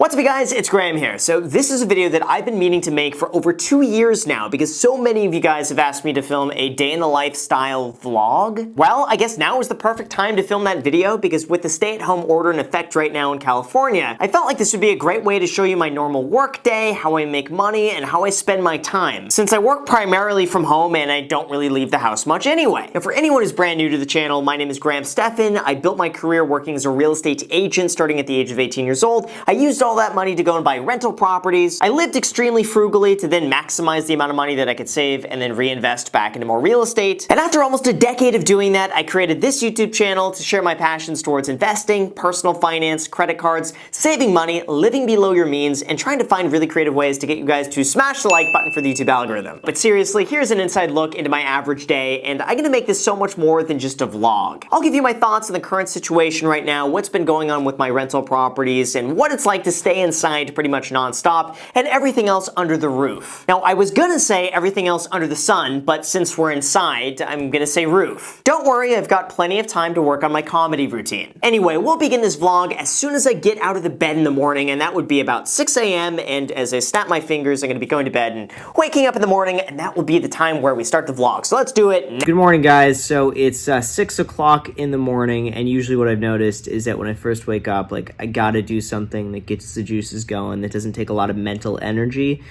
What's up you guys, it's Graham here. So this is a video that I've been meaning to make for over 2 years now because so many of you guys have asked me to film a day in the life style vlog. Well, I guess now is the perfect time to film that video because with the stay-at-home order in effect right now in California, I felt like this would be a great way to show you my normal work day, how I make money, and how I spend my time. Since I work primarily from home and I don't really leave the house much anyway. And for anyone who's brand new to the channel, my name is Graham Stephan. I built my career working as a real estate agent starting at the age of 18 years old. I used all that money to go and buy rental properties. I lived extremely frugally to then maximize the amount of money that I could save and then reinvest back into more real estate. And after almost a decade of doing that, I created this YouTube channel to share my passions towards investing, personal finance, credit cards, saving money, living below your means, and trying to find really creative ways to get you guys to smash the like button for the YouTube algorithm. But seriously, here's an inside look into my average day, and I'm gonna make this so much more than just a vlog. I'll give you my thoughts on the current situation right now, what's been going on with my rental properties, and what it's like to stay inside pretty much non-stop, and everything else under the roof. Now, I was gonna say everything else under the sun, but since we're inside, I'm gonna say roof. Don't worry, I've got plenty of time to work on my comedy routine. Anyway, we'll begin this vlog as soon as I get out of the bed in the morning, and that would be about 6 a.m., and as I snap my fingers, I'm gonna be going to bed and waking up in the morning, and that will be the time where we start the vlog. So let's do it. Good morning, guys. So it's 6 o'clock in the morning, and usually what I've noticed is that when I first wake up, like, I gotta do something that gets the juices going, that doesn't take a lot of mental energy.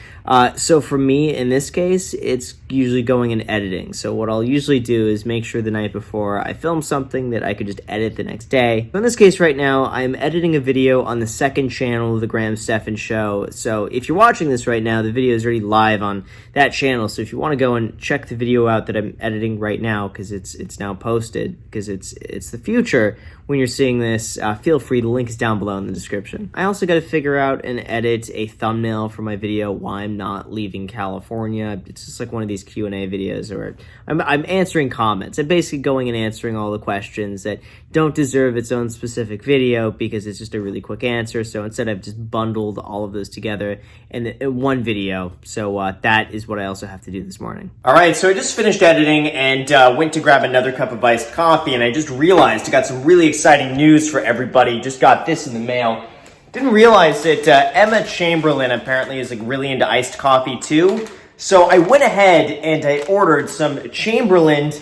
So for me, in this case, it's usually going and editing. So what I'll usually do is make sure the night before I film something that I could just edit the next day. So in this case right now, I'm editing a video on the second channel of the Graham Stephan Show. So if you're watching this right now, the video is already live on that channel. So if you want to go and check the video out that I'm editing right now, because it's now posted, because it's the future when you're seeing this, feel free. The link is down below in the description. I also got to figure out and edit a thumbnail for my video, Why I'm Not Leaving California. It's just like one of these Q&A videos where I'm answering comments. I'm basically going and answering all the questions that don't deserve its own specific video because it's just a really quick answer. So instead, I've just bundled all of those together in one video. So that is what I also have to do this morning. All right, so I just finished editing and went to grab another cup of iced coffee, and I just realized I got some really exciting news for everybody. Just got this in the mail. Didn't realize that Emma Chamberlain apparently is like really into iced coffee too. So I went ahead and I ordered some Chamberlain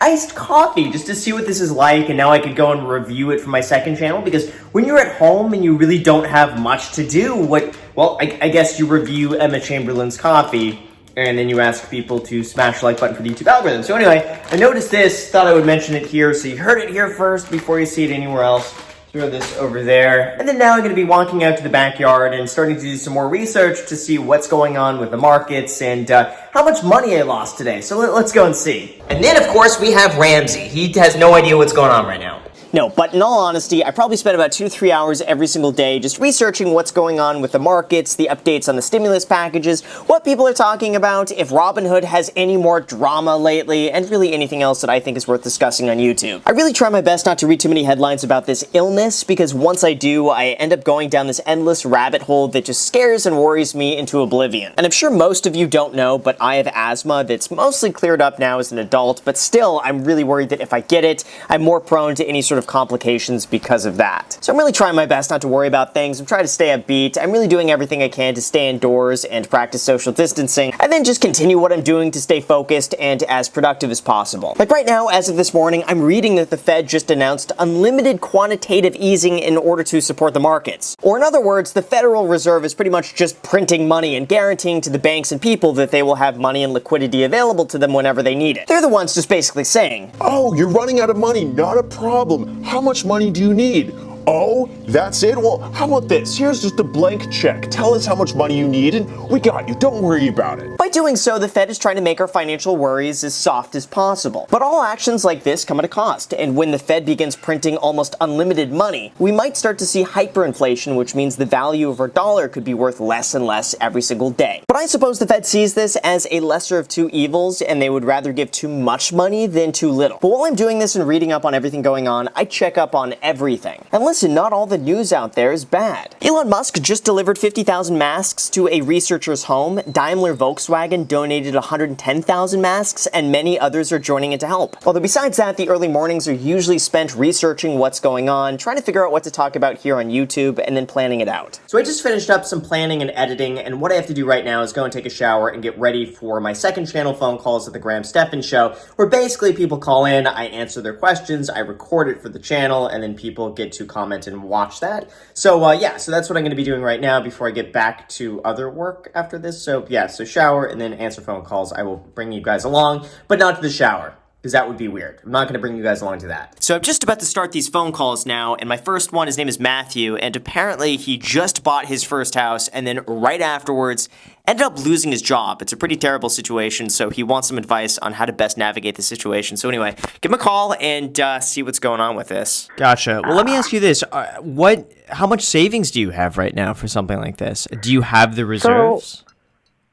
iced coffee just to see what this is like, and now I could go and review it for my second channel, because when you're at home and you really don't have much to do, I guess you review Emma Chamberlain's coffee and then you ask people to smash the like button for the YouTube algorithm. So anyway, I noticed this, thought I would mention it here, so you heard it here first before you see it anywhere else. Throw this over there. And then now I'm going to be walking out to the backyard and starting to do some more research to see what's going on with the markets and how much money I lost today. So let's go and see. And then, of course, we have Ramsey. He has no idea what's going on right now. No, but in all honesty, I probably spend about 2 to 3 hours every single day just researching what's going on with the markets, the updates on the stimulus packages, what people are talking about, if Robinhood has any more drama lately, and really anything else that I think is worth discussing on YouTube. I really try my best not to read too many headlines about this illness, because once I do, I end up going down this endless rabbit hole that just scares and worries me into oblivion. And I'm sure most of you don't know, but I have asthma that's mostly cleared up now as an adult, but still, I'm really worried that if I get it, I'm more prone to any sort of complications because of that. So I'm really trying my best not to worry about things. I'm trying to stay upbeat. I'm really doing everything I can to stay indoors and practice social distancing, and then just continue what I'm doing to stay focused and as productive as possible. Like right now, as of this morning, I'm reading that the Fed just announced unlimited quantitative easing in order to support the markets. Or in other words, the Federal Reserve is pretty much just printing money and guaranteeing to the banks and people that they will have money and liquidity available to them whenever they need it. They're the ones just basically saying, "Oh, you're running out of money, not a problem. How much money do you need? Oh, that's it? Well, how about this? Here's just a blank check. Tell us how much money you need and we got you. Don't worry about it." By doing so, the Fed is trying to make our financial worries as soft as possible. But all actions like this come at a cost, and when the Fed begins printing almost unlimited money, we might start to see hyperinflation, which means the value of our dollar could be worth less and less every single day. But I suppose the Fed sees this as a lesser of two evils, and they would rather give too much money than too little. But while I'm doing this and reading up on everything going on, I check up on everything. And listen listen, not all the news out there is bad. Elon Musk just delivered 50,000 masks to a researcher's home, Daimler Volkswagen donated 110,000 masks, and many others are joining in to help. Although besides that, the early mornings are usually spent researching what's going on, trying to figure out what to talk about here on YouTube, and then planning it out. So I just finished up some planning and editing, and what I have to do right now is go and take a shower and get ready for my second channel phone calls at the Graham Stephan Show, where basically people call in, I answer their questions, I record it for the channel, and then people get to comment and watch that. So yeah, so that's what I'm going to be doing right now before I get back to other work after this. So yeah, so shower and then answer phone calls. I will bring you guys along, but not to the shower, because that would be weird. I'm not going to bring you guys along to that. So I'm just about to start these phone calls now, and my first one, his name is Matthew, and apparently he just bought his first house, and then right afterwards ended up losing his job. It's a pretty terrible situation, so he wants some advice on how to best navigate the situation. So anyway, give him a call and see what's going on with this. Gotcha. Well, let me ask you this. How much savings do you have right now for something like this? Do you have the reserves?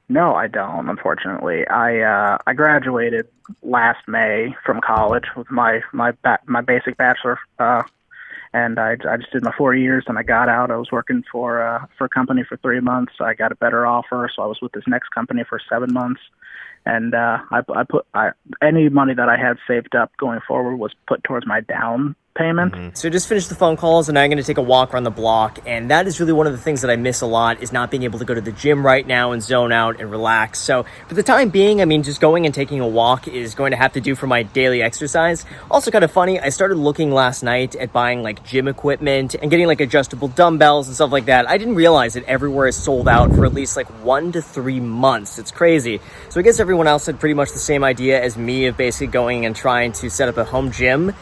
No, I don't, unfortunately. I graduated last May from college with my basic bachelor, and I just did my 4 years, and I got out. I was working for a company for 3 months. I got a better offer, so I was with this next company for 7 months. And any money that I had saved up going forward was put towards my down payment. So just finished the phone calls, and I'm going to take a walk around the block, and that is really one of the things that I miss a lot, is not being able to go to the gym right now and zone out and relax. So for the time being, I mean, just going and taking a walk is going to have to do for my daily exercise. Also kind of funny, I started looking last night at buying like gym equipment and getting like adjustable dumbbells and stuff like that. I didn't realize that everywhere is sold out for at least like 1 to 3 months. It's crazy. So I guess everyone else had pretty much the same idea as me of basically going and trying to set up a home gym.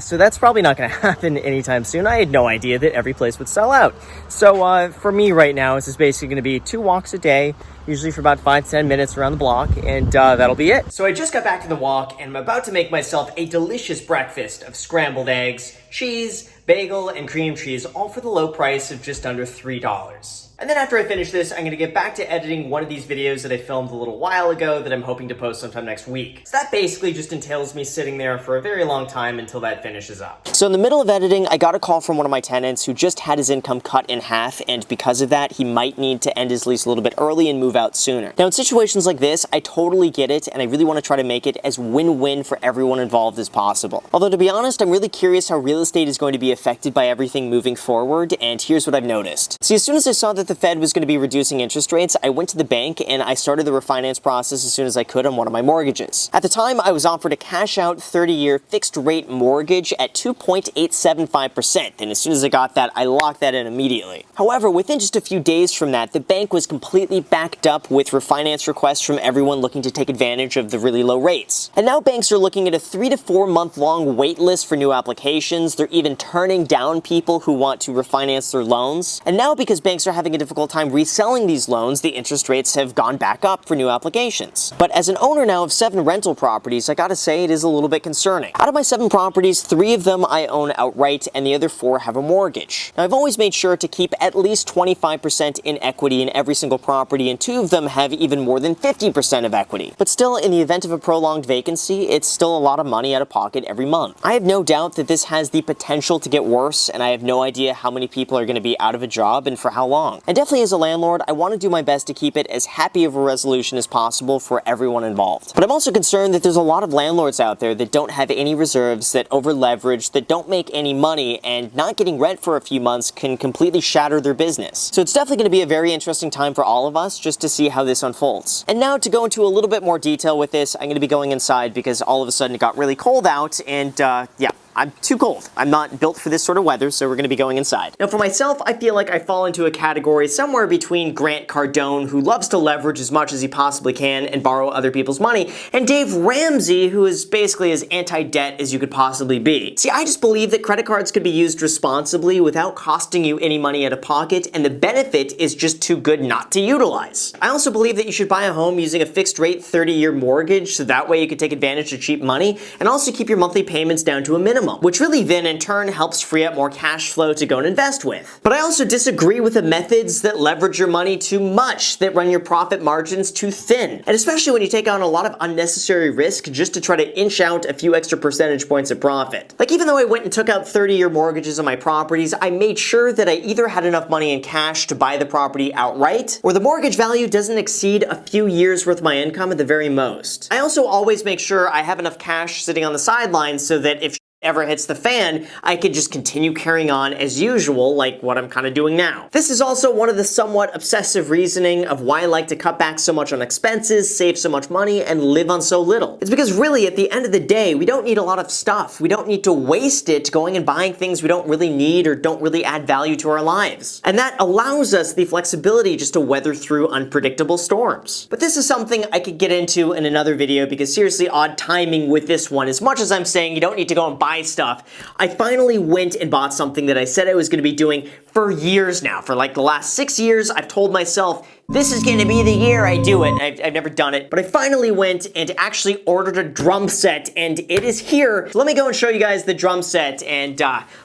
So that's probably not going to happen anytime soon. I had no idea that every place would sell out. So for me right now, this is basically going to be 2 walks a day, usually for about 5 to 10 minutes around the block, and that'll be it. So I just got back to the walk, and I'm about to make myself a delicious breakfast of scrambled eggs, cheese, bagel, and cream cheese, all for the low price of just under $3. And then after I finish this, I'm going to get back to editing one of these videos that I filmed a little while ago that I'm hoping to post sometime next week. So that basically just entails me sitting there for a very long time until that finishes up. So in the middle of editing, I got a call from one of my tenants who just had his income cut in half, and because of that, he might need to end his lease a little bit early and move out sooner. Now in situations like this, I totally get it, and I really want to try to make it as win-win for everyone involved as possible. Although to be honest, I'm really curious how real estate is going to be affected by everything moving forward, and here's what I've noticed. See, as soon as I saw that the Fed was going to be reducing interest rates, I went to the bank and I started the refinance process as soon as I could on one of my mortgages. At the time, I was offered a cash-out 30-year fixed-rate mortgage at 2.875%, and as soon as I got that, I locked that in immediately. However, within just a few days from that, the bank was completely backed up with refinance requests from everyone looking to take advantage of the really low rates. And now banks are looking at a 3 to 4 month long wait list for new applications. They're even turning down people who want to refinance their loans. And now because banks are having a difficult time reselling these loans, the interest rates have gone back up for new applications. But as an owner now of 7 rental properties, I gotta say it is a little bit concerning. Out of my 7 properties, 3 of them I own outright and the other 4 have a mortgage. Now I've always made sure to keep at least 25% in equity in every single property, and 2 of them have even more than 50% of equity. But still, in the event of a prolonged vacancy, it's still a lot of money out of pocket every month. I have no doubt that this has the potential to get worse, and I have no idea how many people are going to be out of a job and for how long. And definitely as a landlord, I want to do my best to keep it as happy of a resolution as possible for everyone involved. But I'm also concerned that there's a lot of landlords out there that don't have any reserves, that over-leverage, that don't make any money, and not getting rent for a few months can completely shatter their business. So it's definitely going to be a very interesting time for all of us just to see how this unfolds. And now to go into a little bit more detail with this, I'm going to be going inside because all of a sudden it got really cold out, and yeah, I'm too cold. I'm not built for this sort of weather, so we're going to be going inside. Now for myself, I feel like I fall into a category somewhere between Grant Cardone, who loves to leverage as much as he possibly can and borrow other people's money, and Dave Ramsey, who is basically as anti-debt as you could possibly be. See, I just believe that credit cards could be used responsibly without costing you any money out of pocket, and the benefit is just too good not to utilize. I also believe that you should buy a home using a fixed-rate 30-year mortgage, so that way you could take advantage of cheap money, and also keep your monthly payments down to a minimum. minimum, which really then in turn helps free up more cash flow to go and invest with. But I also disagree with the methods that leverage your money too much, that run your profit margins too thin, and especially when you take on a lot of unnecessary risk just to try to inch out a few extra percentage points of profit. Like, even though I went and took out 30-year mortgages on my properties, I made sure that I either had enough money in cash to buy the property outright, or the mortgage value doesn't exceed a few years worth of my income at the very most. I also always make sure I have enough cash sitting on the sidelines so that if ever hits the fan, I could just continue carrying on as usual, like what I'm kind of doing now. This is also one of the somewhat obsessive reasoning of why I like to cut back so much on expenses, save so much money, and live on so little. It's because really, at the end of the day, we don't need a lot of stuff. We don't need to waste it going and buying things we don't really need or don't really add value to our lives. And that allows us the flexibility just to weather through unpredictable storms. But this is something I could get into in another video because seriously, odd timing with this one. As much as I'm saying you don't need to go and buy stuff, I finally went and bought something that I said I was going to be doing for years now. For like the last 6 years, I've told myself, this is going to be the year I do it. I've never done it, but I finally went and actually ordered a drum set, and it is here. So let me go and show you guys the drum set, and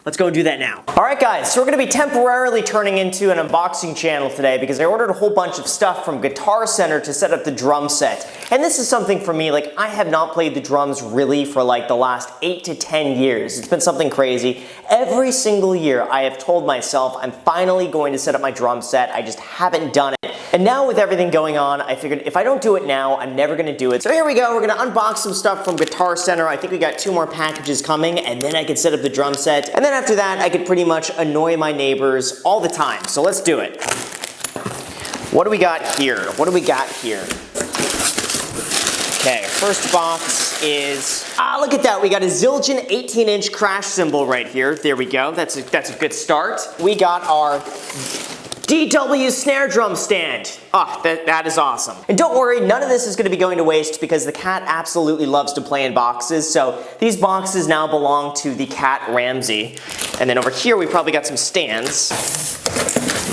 let's go and do that now. All right, guys, so we're going to be temporarily turning into an unboxing channel today because I ordered a whole bunch of stuff from Guitar Center to set up the drum set. And this is something for me, like, I have not played the drums really for like the last 8 to 10 years. It's been something crazy. Every single year I have told myself I'm finally going to set up my drum set. I just haven't done it. And now with everything going on, I figured if I don't do it now, I'm never gonna do it. So here we go, we're gonna unbox some stuff from Guitar Center. I think we got 2 more packages coming, and then I could set up the drum set. And then after that, I could pretty much annoy my neighbors all the time. So let's do it. What do we got here? What do we got here? Okay, first box is, look at that. We got a Zildjian 18-inch crash cymbal right here. There we go, that's a good start. We got our DW snare drum stand. That is awesome. And don't worry, none of this is going to be going to waste because the cat absolutely loves to play in boxes. So these boxes now belong to the cat Ramsey. And then over here we probably got some stands.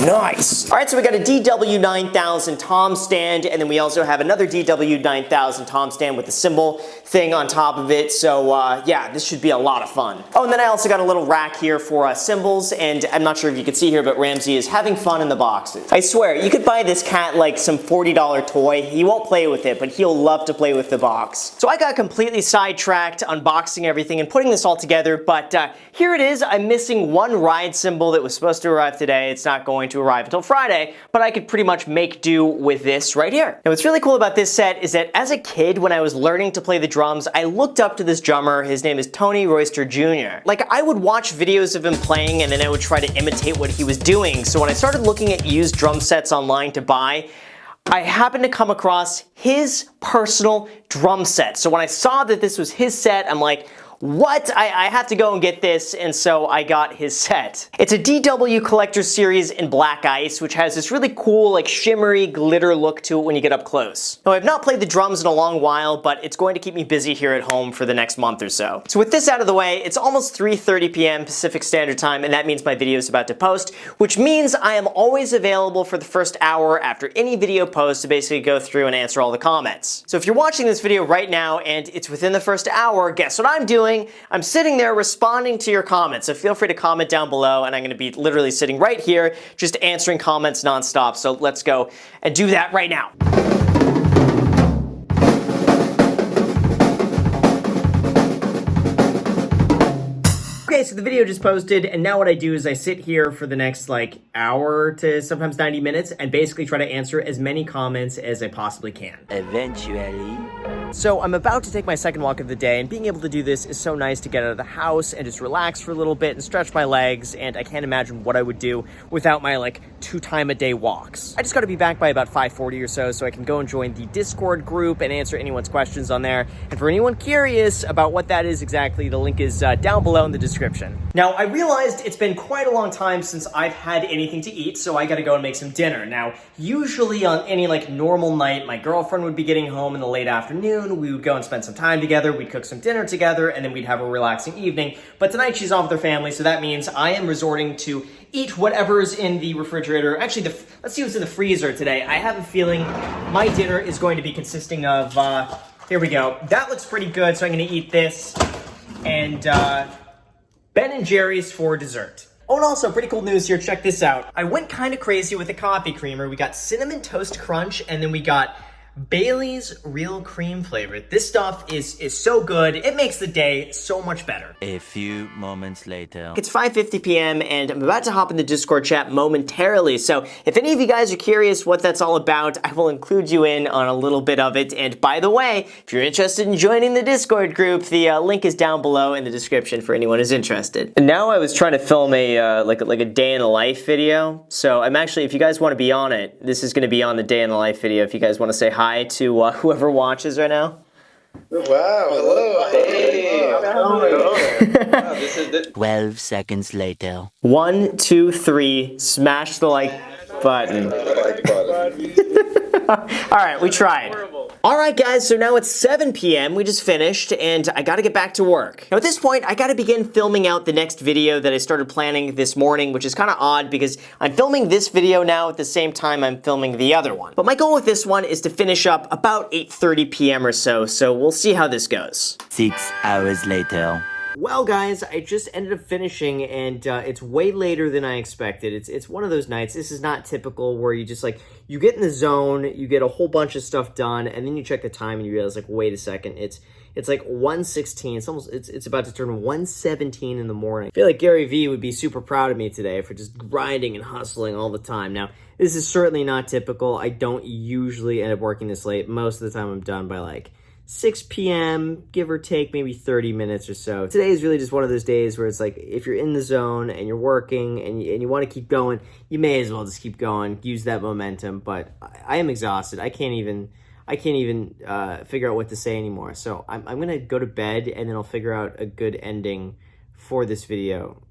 Nice. All right, so we got a DW9000 tom stand, and then we also have another DW9000 tom stand with the cymbal thing on top of it. So yeah, this should be a lot of fun. Oh, and then I also got a little rack here for cymbals, and I'm not sure if you can see here, but Ramsey is having fun in the boxes. I swear, you could buy this cat like some $40 toy. He won't play with it, but he'll love to play with the box. So I got completely sidetracked unboxing everything and putting this all together, but here it is. I'm missing one ride cymbal that was supposed to arrive today. It's not going to arrive until Friday, but I could pretty much make do with this right here. Now what's really cool about this set is that as a kid, when I was learning to play the drums, I looked up to this drummer. His name is Tony Royster Jr. Like, I would watch videos of him playing and then I would try to imitate what he was doing. So when I started looking at used drum sets online to buy, I happened to come across his personal drum set. So when I saw that this was his set, I'm like, what? I have to go and get this, and so I got his set. It's a DW Collector Series in black ice, which has this really cool, like, shimmery glitter look to it when you get up close. Now, I've not played the drums in a long while, but it's going to keep me busy here at home for the next month or so. So with this out of the way, it's almost 3:30 p.m. Pacific Standard Time, and that means my video is about to post, which means I am always available for the first hour after any video post to basically go through and answer all the comments. So if you're watching this video right now and it's within the first hour, guess what I'm doing? I'm sitting there responding to your comments, so feel free to comment down below, and I'm going to be literally sitting right here just answering comments nonstop. So let's go and do that right now. Okay, so the video just posted, and now what I do is I sit here for the next like hour to sometimes 90 minutes and basically try to answer as many comments as I possibly can. Eventually. So I'm about to take my second walk of the day, and being able to do this is so nice to get out of the house and just relax for a little bit and stretch my legs, and I can't imagine what I would do without my like 2-time-a-day walks. I just gotta be back by about 5:40 or so I can go and join the Discord group and answer anyone's questions on there. And for anyone curious about what that is exactly, the link is down below in the description. Now, I realized it's been quite a long time since I've had anything to eat, so I gotta go and make some dinner. Now, usually on any like normal night, my girlfriend would be getting home in the late afternoon. We would go and spend some time together, we'd cook some dinner together, and then we'd have a relaxing evening. But tonight she's off with her family, so that means I am resorting to eat whatever's in the refrigerator. Actually, let's see what's in the freezer today. I have a feeling my dinner is going to be consisting of, here we go. That looks pretty good, so I'm gonna eat this. And Ben & Jerry's for dessert. Oh, and also, pretty cool news here, check this out. I went kind of crazy with the coffee creamer. We got Cinnamon Toast Crunch, and then we got Bailey's Real Cream flavor. This stuff is so good. It makes the day so much better. A few moments later. It's 5:50 p.m. and I'm about to hop in the Discord chat momentarily, so if any of you guys are curious what that's all about, I will include you in on a little bit of it. And by the way, if you're interested in joining the Discord group, the link is down below in the description for anyone who's interested. And now I was trying to film a like a day in the life video, so I'm actually, if you guys want to be on it, this is going to be on the day in the life video. If you guys want to say hi to whoever watches right now. Wow, hello. Hey. Wow, this is the 12 seconds later. 1, 2, 3, smash the like button. like button. Alright, we tried. Alright guys, so now it's 7 p.m. We just finished, and I gotta get back to work. Now at this point, I gotta begin filming out the next video that I started planning this morning, which is kind of odd because I'm filming this video now at the same time I'm filming the other one. But my goal with this one is to finish up about 8:30 p.m. or so we'll see how this goes. 6 hours later. Well, guys, I just ended up finishing, and it's way later than I expected. It's one of those nights. This is not typical where you just, like, you get in the zone, you get a whole bunch of stuff done, and then you check the time and you realize, like, wait a second, it's like 1:16. It's about to turn 1:17 in the morning. I feel like Gary Vee would be super proud of me today for just grinding and hustling all the time. Now, this is certainly not typical. I don't usually end up working this late. Most of the time I'm done by, like, 6 p.m., give or take maybe 30 minutes or so. Today is really just one of those days where it's like, if you're in the zone and you're working and you want to keep going, you may as well just keep going, use that momentum. But I am exhausted. I can't even figure out what to say anymore. So I'm gonna go to bed, and then I'll figure out a good ending for this video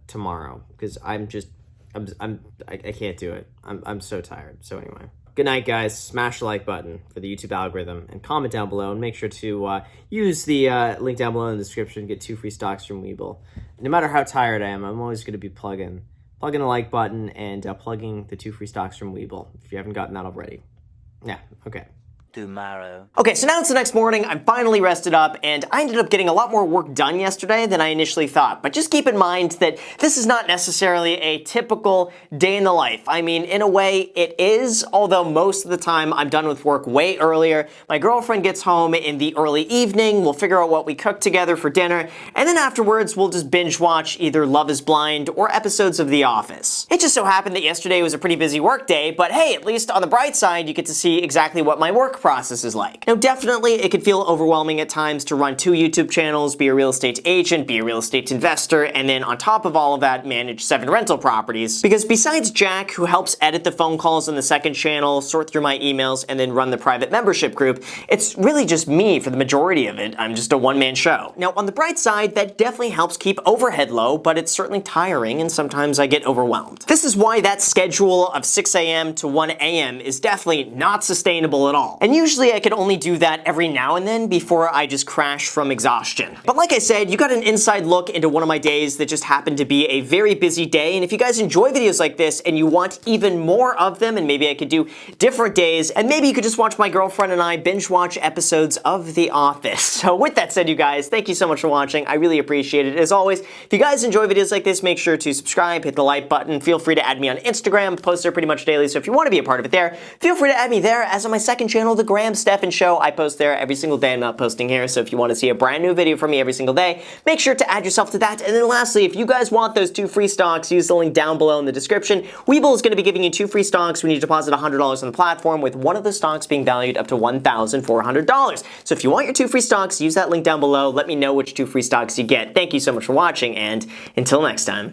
tomorrow, because I can't do it. I'm so tired. So anyway. Good night, guys. Smash the like button for the YouTube algorithm, and comment down below, and make sure to use the link down below in the description to get 2 free stocks from Webull. No matter how tired I am, I'm always going to be plugging the like button and plugging the 2 free stocks from Webull, if you haven't gotten that already. Yeah, okay. Tomorrow. Okay, so now it's the next morning. I'm finally rested up, and I ended up getting a lot more work done yesterday than I initially thought. But just keep in mind that this is not necessarily a typical day in the life. I mean, in a way, it is, although most of the time I'm done with work way earlier. My girlfriend gets home in the early evening. We'll figure out what we cook together for dinner, and then afterwards, we'll just binge watch either Love is Blind or episodes of The Office. It just so happened that yesterday was a pretty busy work day, but hey, at least on the bright side, you get to see exactly what my work process is like. Now, definitely, it can feel overwhelming at times to run 2 YouTube channels, be a real estate agent, be a real estate investor, and then on top of all of that, manage 7 rental properties. Because besides Jack, who helps edit the phone calls on the second channel, sort through my emails, and then run the private membership group, it's really just me for the majority of it. I'm just a one-man show. Now, on the bright side, that definitely helps keep overhead low, but it's certainly tiring, and sometimes I get overwhelmed. This is why that schedule of 6 a.m. to 1 a.m. is definitely not sustainable at all. And usually I could only do that every now and then before I just crash from exhaustion. But like I said, you got an inside look into one of my days that just happened to be a very busy day, and if you guys enjoy videos like this and you want even more of them, and maybe I could do different days, and maybe you could just watch my girlfriend and I binge watch episodes of The Office. So with that said, you guys, thank you so much for watching. I really appreciate it. As always, if you guys enjoy videos like this, make sure to subscribe, hit the like button. Feel free to add me on Instagram, post there pretty much daily, so if you want to be a part of it there, feel free to add me there. As on my second channel, The Graham Stephan Show, I post there every single day. I'm not posting here, so if you want to see a brand new video from me every single day, make sure to add yourself to that. And then lastly, if you guys want those 2 free stocks, use the link down below in the description. Webull is going to be giving you 2 free stocks when you deposit $100 on the platform, with one of the stocks being valued up to $1,400. So if you want your 2 free stocks, use that link down below. Let me know which 2 free stocks you get. Thank you so much for watching, and until next time.